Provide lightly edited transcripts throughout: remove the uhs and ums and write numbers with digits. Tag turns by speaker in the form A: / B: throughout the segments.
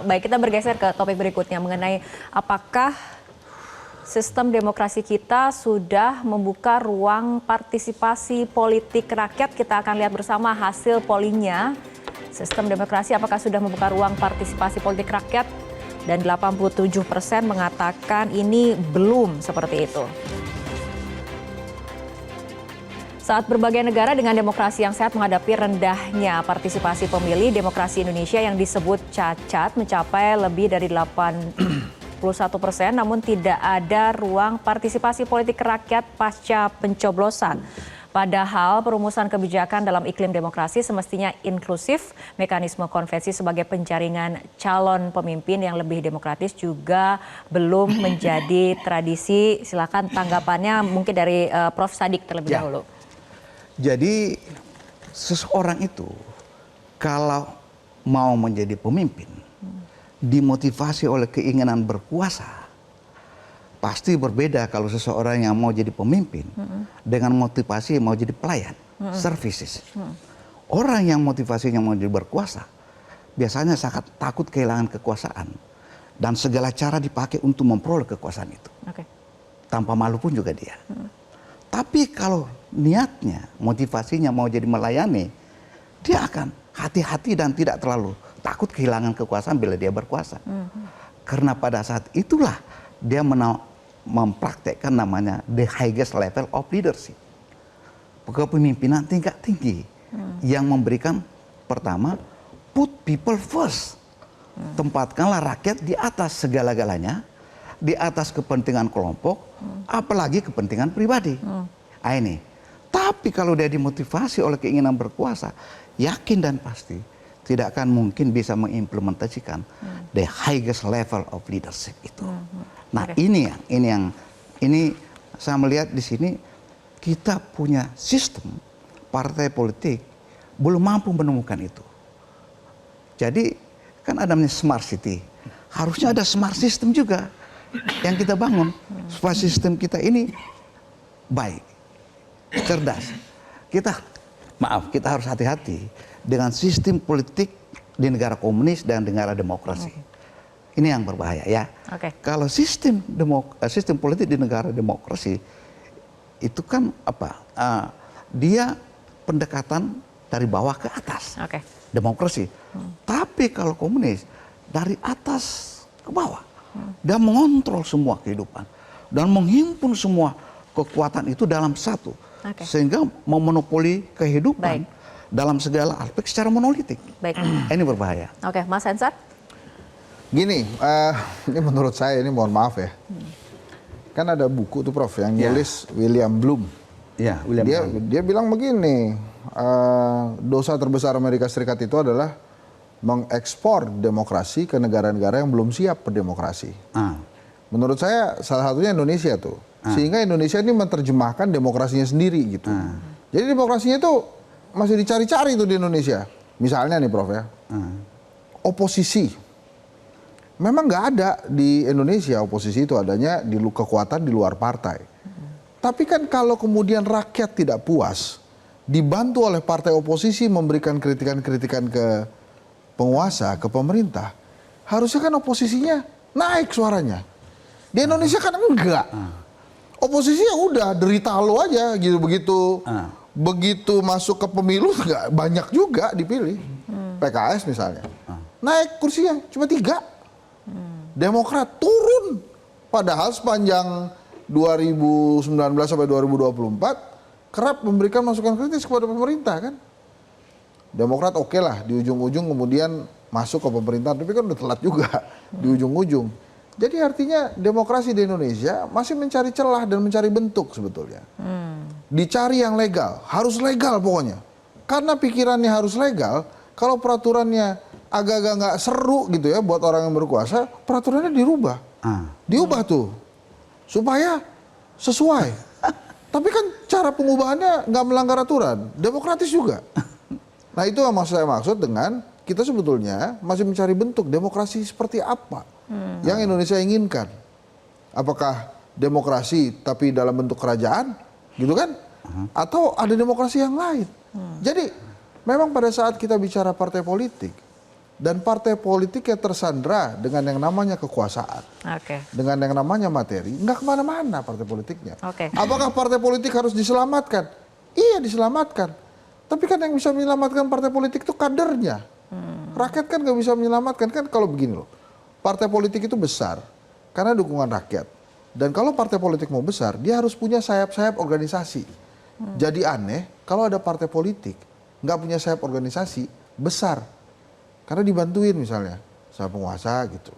A: Baik, kita bergeser ke topik berikutnya mengenai apakah sistem demokrasi kita sudah membuka ruang partisipasi politik rakyat. Kita akan lihat bersama hasil pollingnya. Sistem demokrasi apakah sudah membuka ruang partisipasi politik rakyat? Dan 87% mengatakan ini belum seperti itu. Saat berbagai negara dengan demokrasi yang sehat menghadapi rendahnya partisipasi pemilih, demokrasi Indonesia yang disebut cacat mencapai lebih dari 81%, namun tidak ada ruang partisipasi politik rakyat pasca pencoblosan. Padahal perumusan kebijakan dalam iklim demokrasi semestinya inklusif, mekanisme konvensi sebagai penjaringan calon pemimpin yang lebih demokratis juga belum menjadi tradisi. Silakan tanggapannya mungkin dari Prof. Sadik terlebih dahulu.
B: Jadi seseorang itu kalau mau menjadi pemimpin dimotivasi oleh keinginan berkuasa, pasti berbeda kalau seseorang yang mau jadi pemimpin dengan motivasi mau jadi pelayan, services. Orang yang motivasinya mau jadi berkuasa biasanya sangat takut kehilangan kekuasaan dan segala cara dipakai untuk memperoleh kekuasaan itu. Tanpa malu pun juga dia. Tapi kalau niatnya, motivasinya mau jadi melayani, dia akan hati-hati dan tidak terlalu takut kehilangan kekuasaan bila dia berkuasa. Karena pada saat itulah dia mempraktekkan namanya the highest level of leadership. Kepemimpinan tingkat tinggi yang memberikan pertama, put people first. Tempatkanlah rakyat di atas segala-galanya, di atas kepentingan kelompok, apalagi kepentingan pribadi. Ini. Tapi kalau dia dimotivasi oleh keinginan berkuasa, yakin dan pasti tidak akan mungkin bisa mengimplementasikan the highest level of leadership itu. Nah, ini saya melihat di sini kita punya sistem partai politik belum mampu menemukan itu. Jadi kan ada namanya smart city, harusnya ada smart system juga yang kita bangun supaya sistem kita ini baik, cerdas. Kita harus hati-hati dengan sistem politik di negara komunis dan negara demokrasi. Ini yang berbahaya ya. Kalau sistem politik di negara demokrasi itu kan dia pendekatan dari bawah ke atas. Demokrasi. Tapi kalau komunis dari atas ke bawah. Dan mengontrol semua kehidupan dan menghimpun semua kekuatan itu dalam satu, sehingga memonopoli kehidupan dalam segala aspek secara monolitik. Ini berbahaya.
A: Mas Hensat?
C: Gini, ini menurut saya, ini mohon maaf ya, kan ada buku tuh Prof yang nulis William Bloom. Dia bilang begini, dosa terbesar Amerika Serikat itu adalah mengekspor demokrasi ke negara-negara yang belum siap berdemokrasi. Menurut saya salah satunya Indonesia tuh. Sehingga Indonesia ini menerjemahkan demokrasinya sendiri gitu. Jadi demokrasinya itu masih dicari-cari tuh di Indonesia. Misalnya nih Prof ya, oposisi. Memang nggak ada di Indonesia oposisi itu, adanya di kekuatan di luar partai. Tapi kan kalau kemudian rakyat tidak puas, dibantu oleh partai oposisi memberikan kritikan-kritikan ke penguasa, ke pemerintah, harusnya kan oposisinya naik suaranya. Di Indonesia kan enggak. Oposisinya udah derita lo aja gitu, begitu masuk ke pemilu enggak banyak juga dipilih. PKS misalnya, naik kursinya cuma 3. Demokrat turun. Padahal sepanjang 2019 sampai 2024 kerap memberikan masukan kritis kepada pemerintah kan. Demokrat oke lah di ujung-ujung kemudian masuk ke pemerintahan, tapi kan udah telat juga di ujung-ujung. Jadi artinya demokrasi di Indonesia masih mencari celah dan mencari bentuk sebetulnya. Dicari yang legal, harus legal pokoknya. Karena pikirannya harus legal, kalau peraturannya agak-agak nggak seru gitu ya buat orang yang berkuasa, peraturannya dirubah. Diubah tuh supaya sesuai. Tapi kan cara pengubahannya nggak melanggar aturan, demokratis juga. Nah itu yang saya maksud dengan kita sebetulnya masih mencari bentuk demokrasi seperti apa yang Indonesia inginkan. Apakah demokrasi tapi dalam bentuk kerajaan gitu kan? Atau ada demokrasi yang lain. Jadi memang pada saat kita bicara partai politik, Dan partai politik yang tersandra dengan yang namanya kekuasaan, dengan yang namanya materi, nggak kemana-mana partai politiknya. Apakah partai politik harus diselamatkan? Iya, diselamatkan. Tapi kan yang bisa menyelamatkan partai politik itu kadernya. Rakyat kan nggak bisa menyelamatkan. Kan kalau begini loh, partai politik itu besar karena dukungan rakyat. Dan kalau partai politik mau besar, dia harus punya sayap-sayap organisasi. Jadi aneh kalau ada partai politik nggak punya sayap organisasi besar. Karena dibantuin misalnya sama penguasa gitu.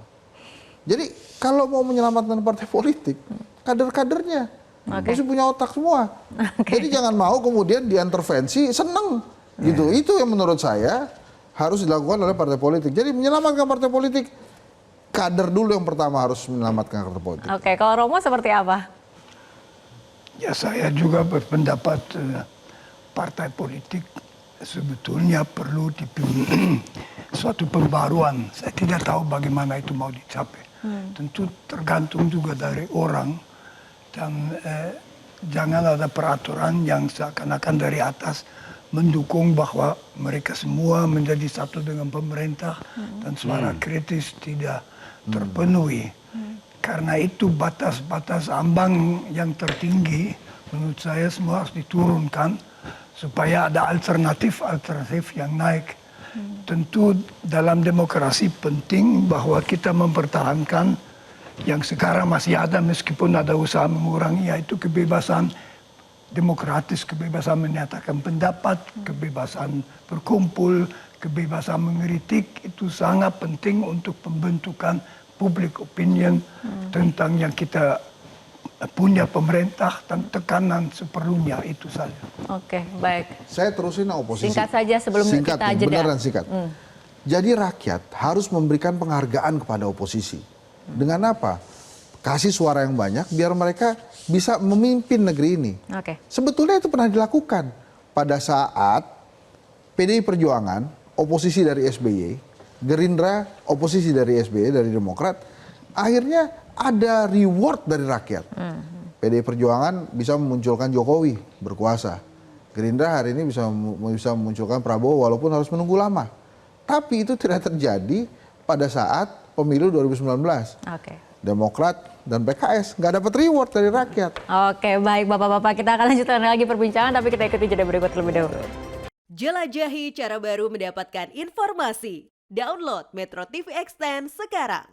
C: Jadi kalau mau menyelamatkan partai politik, kader-kadernya mesti punya otak semua. Jadi jangan mau kemudian diintervensi seneng gitu. Itu yang menurut saya harus dilakukan oleh partai politik. Jadi menyelamatkan partai politik, kader dulu yang pertama harus menyelamatkan partai politik.
A: Kalau Romo seperti apa?
D: Ya saya juga berpendapat partai politik sebetulnya perlu dipimpin suatu pembaruan. Saya tidak tahu bagaimana itu mau dicapai. Tentu tergantung juga dari orang dan jangan ada peraturan yang seakan-akan dari atas mendukung bahwa mereka semua menjadi satu dengan pemerintah dan suara kritis tidak terpenuhi. Karena itu batas-batas ambang yang tertinggi menurut saya semua harus diturunkan supaya ada alternatif yang naik. Tentu dalam demokrasi penting bahwa kita mempertahankan yang sekarang masih ada meskipun ada usaha mengurangi, yaitu kebebasan demokratis, kebebasan menyatakan pendapat, kebebasan berkumpul, kebebasan mengkritik. Itu sangat penting untuk pembentukan public opinion tentang yang kita punya pemerintah dan tekanan seperlunya, itu saja.
A: Baik.
C: Saya terusin oposisi.
A: Singkat saja sebelum kita jeda.
C: Beneran singkat. Jadi rakyat harus memberikan penghargaan kepada oposisi. Dengan apa? Kasih suara yang banyak biar mereka bisa memimpin negeri ini. Sebetulnya itu pernah dilakukan pada saat PDI Perjuangan, oposisi dari SBY, Gerindra, oposisi dari SBY, dari Demokrat, akhirnya ada reward dari rakyat. PDI Perjuangan bisa memunculkan Jokowi berkuasa. Gerindra hari ini bisa memunculkan Prabowo walaupun harus menunggu lama. Tapi itu tidak terjadi pada saat pemilu 2019. Demokrat dan PKS nggak dapat reward dari rakyat.
A: Baik Bapak-Bapak, kita akan lanjutkan lagi perbincangan, tapi kita ikuti jeda berikut terlebih dahulu.
E: Jelajahi cara baru mendapatkan informasi. Download Metro TV Extend sekarang.